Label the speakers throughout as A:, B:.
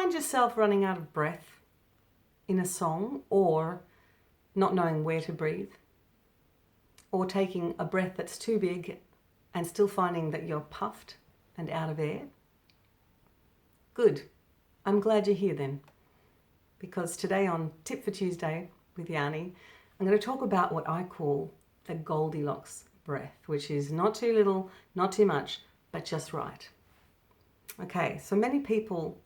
A: find yourself running out of breath in a song, or not knowing where to breathe, or taking a breath that's too big and still finding that you're puffed and out of air? Good. I'm glad you're here then, because today on Tip for Tuesday with Yanni, I'm going to talk about what I call the Goldilocks breath, which is not too little, not too much, but just right. Okay, so many people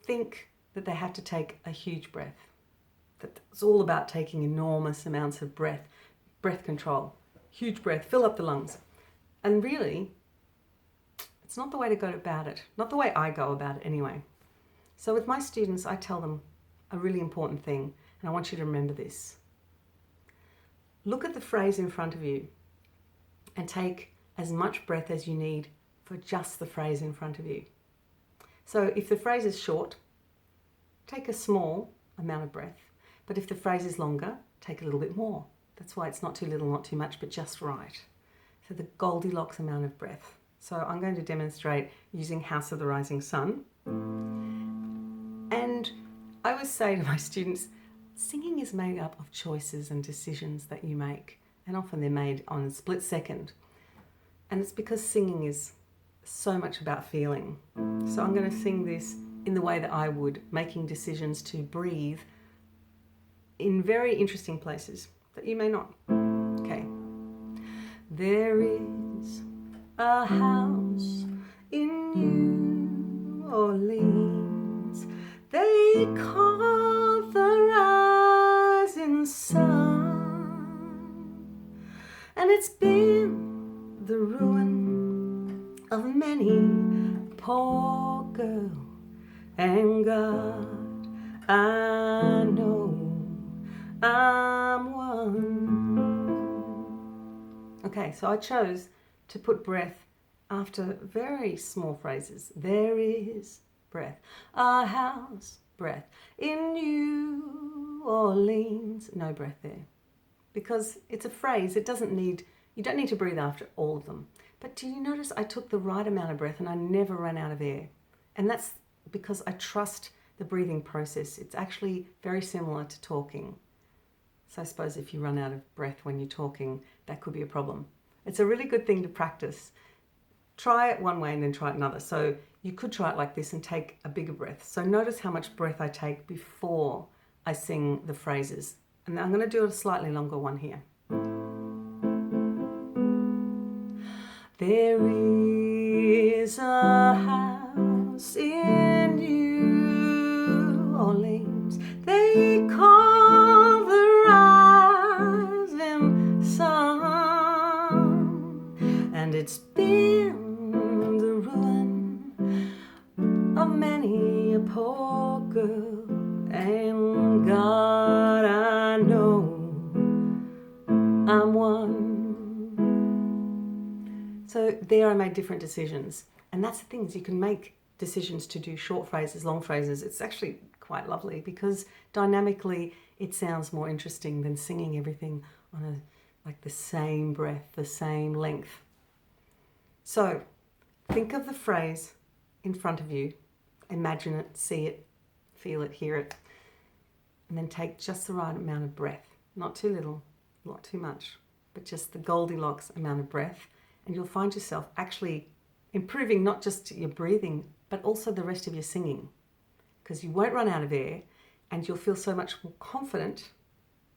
A: think that they have to take a huge breath, that it's all about taking enormous amounts of breath control, huge breath, fill up the lungs. And really, it's not the way to go about it, not the way I go about it anyway. So with my students, I tell them a really important thing, and I want you to remember this. Look at the phrase in front of you and take as much breath as you need for just the phrase in front of you. So if the phrase is short, take a small amount of breath. But if the phrase is longer, take a little bit more. That's why it's not too little, not too much, but just right. So the Goldilocks amount of breath. So I'm going to demonstrate using House of the Rising Sun. And I always say to my students, singing is made up of choices and decisions that you make. And often they're made on a split second. And it's because singing is so much about feeling. So I'm going to sing this in the way that I would, making decisions to breathe in very interesting places that you may not. Okay. There is a house in New Orleans they call the rising sun, and it's been the ruin of many poor girl, and God, I know I'm one. Okay, so I chose to put breath after very small phrases. There is breath, a house, breath, in New Orleans, no breath there. Because it's a phrase, you don't need to breathe after all of them. But do you notice I took the right amount of breath and I never ran out of air? And that's because I trust the breathing process. It's actually very similar to talking. So I suppose if you run out of breath when you're talking, that could be a problem. It's a really good thing to practice. Try it one way and then try it another. So you could try it like this and take a bigger breath. So notice how much breath I take before I sing the phrases. And I'm going to do a slightly longer one here. There is a house in New Orleans they call the rising sun, and it's been the ruin of many a poor girl, and God, I know I'm one. So there I made different decisions, and that's the things, you can make decisions to do short phrases, long phrases. It's actually quite lovely because dynamically it sounds more interesting than singing everything on like the same breath, the same length. So think of the phrase in front of you, imagine it, see it, feel it, hear it, and then take just the right amount of breath. Not too little, not too much, but just the Goldilocks amount of breath. And you'll find yourself actually improving not just your breathing, but also the rest of your singing, because you won't run out of air and you'll feel so much more confident.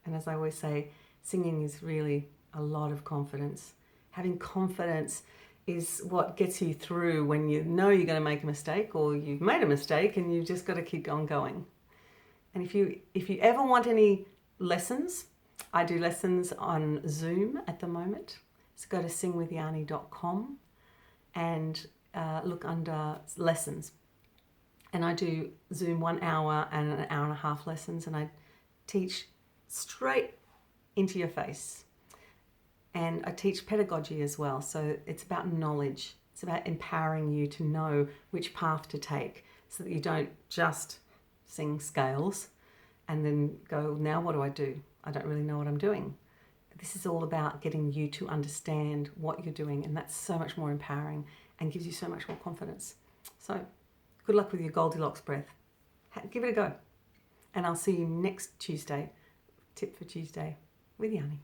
A: And as I always say, singing is really a lot of confidence. Having confidence is what gets you through when you know you're going to make a mistake, or you've made a mistake and you've just got to keep on going. And if you ever want any lessons, I do lessons on Zoom at the moment. So go to singwithyani.com and look under lessons. And I do Zoom 1 hour and an hour and a half lessons, and I teach straight into your face. And I teach pedagogy as well. So it's about knowledge. It's about empowering you to know which path to take so that you don't just sing scales and then go, now what do? I don't really know what I'm doing. This is all about getting you to understand what you're doing, and that's so much more empowering and gives you so much more confidence. So good luck with your Goldilocks breath. Give it a go. And I'll see you next Tuesday, Tip for Tuesday with Yanni.